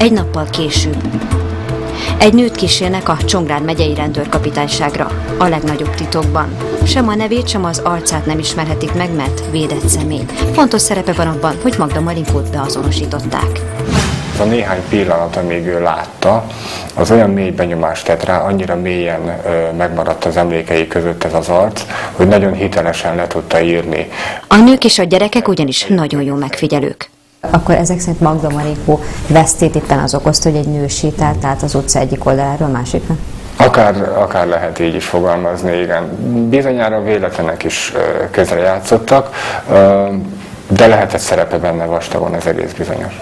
egy nappal később. Egy nőt kísérnek a Csongrád megyei rendőrkapitányságra, a legnagyobb titokban. Sem a nevét, sem az arcát nem ismerhetik meg, mert védett személy. Fontos szerepe van abban, hogy Magda Marinkót beazonosították. Az a néhány pillanat, amíg ő látta, az olyan mély benyomást tett rá, annyira mélyen megmaradt az emlékei között ez az arc, hogy nagyon hitelesen le tudta írni. A nők és a gyerekek ugyanis nagyon jó megfigyelők. Akkor ezek szerint Magda Marinkó vesztét éppen az okozta, hogy egy nő sétált át az utca egyik oldaláról a másikra? Akár lehet így is fogalmazni, igen. Bizonyára véletlenek is közrejátszottak, de lehetett szerepe benne vastagon, ez egész bizonyos.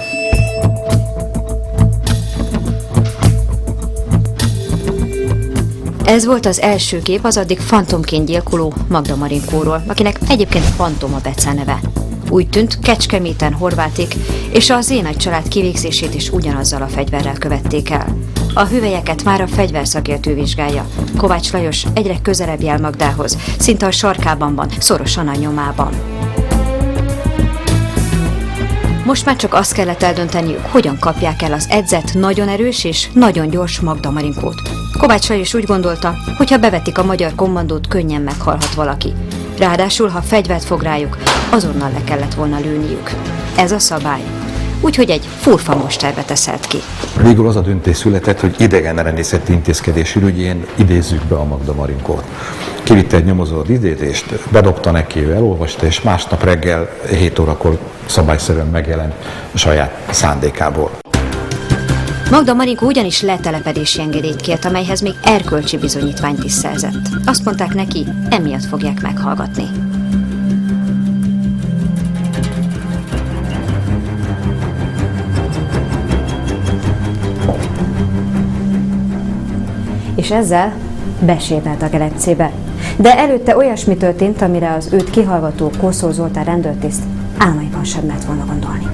Ez volt az első kép az addig fantomként gyilkoló Magda Marinkóról, akinek egyébként Fantom a beceneve. Úgy tűnt, Kecskeméten Horvátik és a Zénagy család kivégzését is ugyanazzal a fegyverrel követték el. A hüvelyeket már a fegyverszakértő vizsgálja. Kovács Lajos egyre közelebb jár Magdához, szinte a sarkában van, szorosan a nyomában. Most már csak azt kellett eldönteniük, hogyan kapják el az edzett, nagyon erős és nagyon gyors Magda Marinkót. Kovács Lajos úgy gondolta, hogy ha bevetik a magyar kommandót, könnyen meghalhat valaki. Ráadásul, ha fegyvert fog rájuk, azonnal le kellett volna lőniük. Ez a szabály. Úgyhogy egy furfa mosterbe teszelt ki. Végül az a döntés született, hogy idegenrendészeti intézkedés ürügyén idézzük be a Magda Marinkót. Kivitte egy nyomozó idézést, bedobta neki, ő elolvasta, és másnap reggel 7 órakor szabályszerűen megjelent a saját szándékából. Magda Marinkó ugyanis letelepedési engedélyt kért, amelyhez még erkölcsi bizonyítványt is szerzett. Azt mondták neki, emiatt fogják meghallgatni. És ezzel besétált a kelepcébe. De előtte olyasmi történt, amire az őt kihallgató Kószó Zoltán rendőrtiszt álmaiban sem lehet volna gondolni.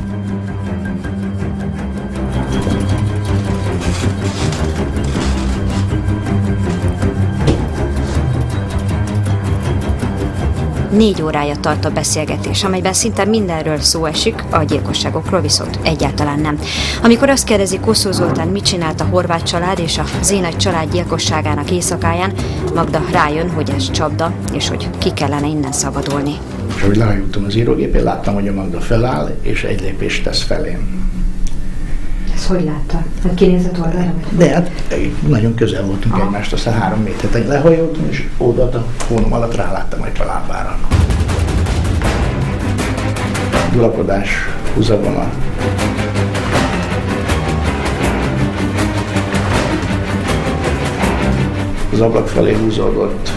Négy órája tart a beszélgetés, amelyben szinte mindenről szó esik, a gyilkosságokról viszont egyáltalán nem. Amikor azt kérdezi Kószó Zoltán, mit csinált a Horváth család és a Zénagy család gyilkosságának éjszakáján, Magda rájön, hogy ez csapda, és hogy ki kellene innen szabadulni. És ahogy lehajoltam az írógépén, láttam, hogy a Magda feláll, és egy lépést tesz felém. Ezt hogy látta? Hát kinézett oldalra? De hát nagyon közel voltunk egymást, aztán 3 métert lehajoltam, és oldalt a hónom alatt ráláttam majd a lábára. Dulakodás, húzavona. Az ablak felé húzódott,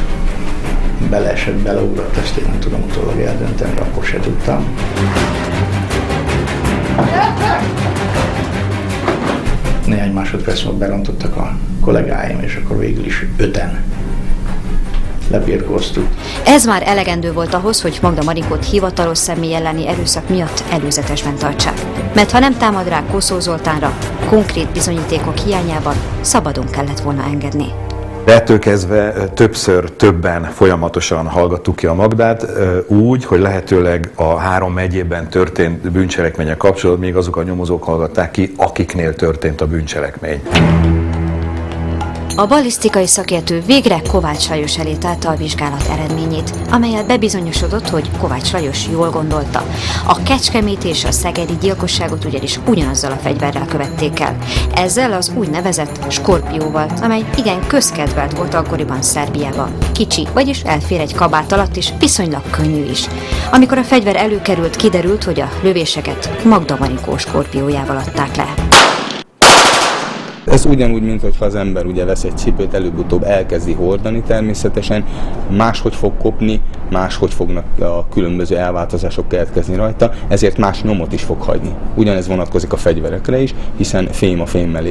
beleesett, beleugrott, ezt én nem tudom utólag eldönteni, akkor se tudtam. Néhány másodperc múlva berontottak a kollégáim, és akkor végül is 5-en lebirkóztuk. Ez már elegendő volt ahhoz, hogy Magda Marinkót hivatalos személy elleni erőszak miatt előzetesben tartsák. Mert ha nem támad rá Kószó Zoltánra, konkrét bizonyítékok hiányában szabadon kellett volna engedni. De ettől kezdve többször, többen folyamatosan hallgattuk ki a Magdát, úgy, hogy lehetőleg a 3 megyében történt bűncselekmények kapcsolatban még azok a nyomozók hallgatták ki, akiknél történt a bűncselekmény. A ballisztikai szakértő végre Kovács Lajos elé tárta a vizsgálat eredményét, amelyet bebizonyosodott, hogy Kovács Lajos jól gondolta. A kecskeméti és a szegedi gyilkosságot ugyanis ugyanazzal a fegyverrel követték el. Ezzel az úgynevezett Skorpióval, amely igen közkedvelt volt akkoriban Szerbiában. Kicsi, vagyis elfér egy kabát alatt, és viszonylag könnyű is. Amikor a fegyver előkerült, kiderült, hogy a lövéseket Magda Marinkó Skorpiójával adták le. Ez ugyanúgy, mint hogyha az ember ugye vesz egy cipőt, előbb-utóbb elkezdi hordani természetesen, máshogy fog kopni, máshogy fognak a különböző elváltozások keletkezni rajta, ezért más nyomot is fog hagyni. Ugyanez vonatkozik a fegyverekre is, hiszen fém a fémmel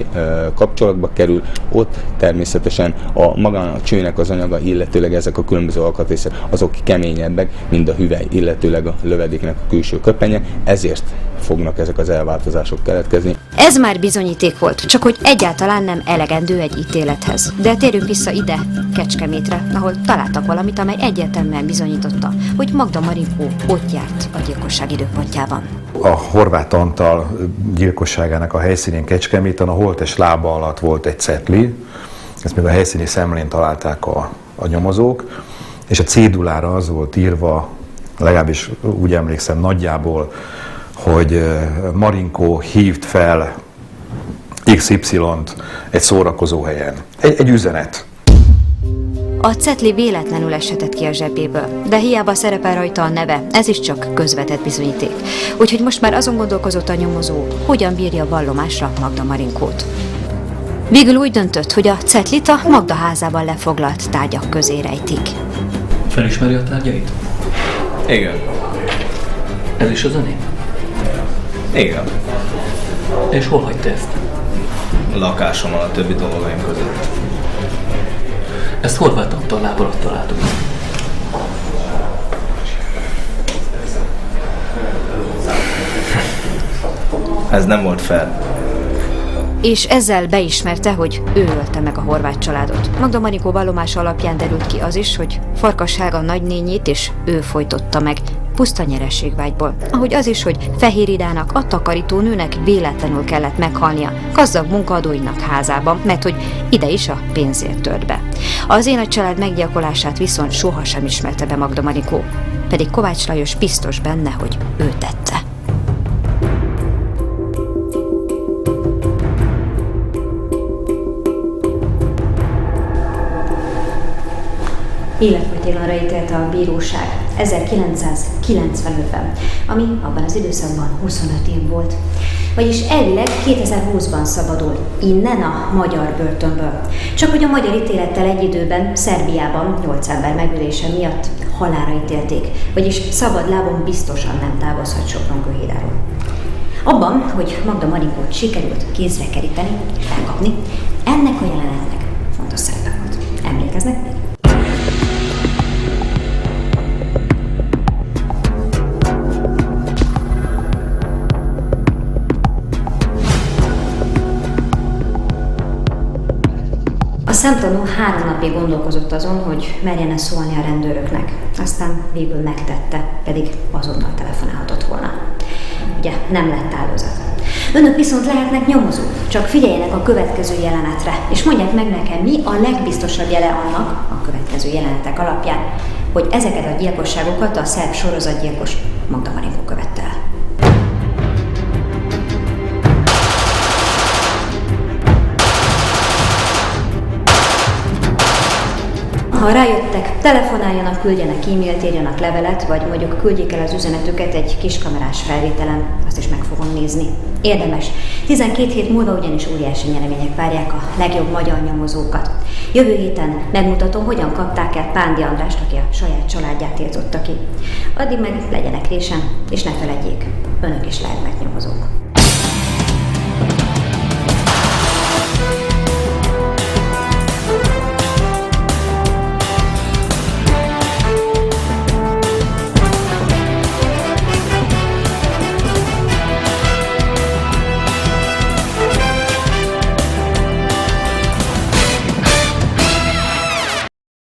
kapcsolatba kerül, ott természetesen maga a csőnek az anyaga, illetőleg ezek a különböző alkatrészek, azok keményebbek, mint a hüvely, illetőleg a lövedéknek a külső köpenye, ezért fognak ezek az elváltozások keletkezni. Ez már bizonyíték volt, csak hogy egyáltalán nem elegendő egy ítélethez. De térjünk vissza ide, Kecskemétre, ahol találtak valamit, amely egyértelműen bizonyította, hogy Magda Marinkó ott járt a gyilkosság időpontjában. A Horváth Antal gyilkosságának a helyszínén Kecskeméten a holttest lába alatt volt egy cetli, ezt még a helyszíni szemlén találták a nyomozók, és a cédulára az volt írva, legalábbis úgy emlékszem nagyjából, hogy Marinkó hívt fel XY-t egy szórakozó helyen. Egy üzenet. A cetli véletlenül eshetett ki a zsebéből, de hiába szerepel rajta a neve, ez is csak közvetett bizonyíték. Úgyhogy most már azon gondolkozott a nyomozó, hogyan bírja vallomásra Magda Marinkót. Végül úgy döntött, hogy a cetlit a Magda házában lefoglalt tárgyak közé rejtik. Felismeri a tárgyait? Igen. Ez is az öné? Igen. És hol hagyta ezt? A lakásomon a többi dolgaim között. Ezt Horváth Antal láb alatt találtuk. Ez nem volt fair. És ezzel beismerte, hogy ő ölte meg a Horváth családot. Magda Marinkó vallomása alapján derült ki az is, hogy Farkas Helga nagynényét és ő folytotta meg, puszta nyerességvágyból. Ahogy az is, hogy Fehér Idának, a takarítónőnek véletlenül kellett meghalnia gazdag munkaadóinak házában, mert hogy ide is a pénzért tört be. Az én a család meggyilkolását viszont sohasem ismerte be Magda Marinkó, pedig Kovács Lajos biztos benne, hogy ő tette. Életfogytiglanra ítélte a bíróság 1995-ben, ami abban az időszakban 25 év volt. Vagyis elvileg 2020-ban szabadul innen a magyar börtönből. Csak hogy a magyar ítélettel egy időben Szerbiában 8 ember megölése miatt halálra ítélték, vagyis szabad lábon biztosan nem távozhat Sopron-Kőhédáról. Abban, hogy Magda Marinkót sikerült kézre keríteni és elkapni, ennek a jelenetnek fontos szerepe volt. Emlékeznek még? A szemtanú 3 napig gondolkozott azon, hogy merjen-e szólni a rendőröknek. Aztán végül megtette, pedig azonnal telefonálhatott volna. Ugye nem lett áldozat. Önök viszont lehetnek nyomozók, csak figyeljenek a következő jelenetre, és mondják meg nekem, mi a legbiztosabb jele annak, a következő jelenetek alapján, hogy ezeket a gyilkosságokat a szerb sorozatgyilkos Magda Marinkó követte el. Ha rájöttek, telefonáljanak, küldjenek e-mailt, írjanak levelet, vagy mondjuk küldjék el az üzenetüket egy kiskamerás felvételen, azt is meg fogom nézni. Érdemes. 12 hét múlva ugyanis óriási nyeremények várják a legjobb magyar nyomozókat. Jövő héten megmutatom, hogyan kapták el Pándi Andrást, aki a saját családját tiltotta ki. Addig meg legyenek résen, és ne feledjék, önök is lehetnek nyomozók.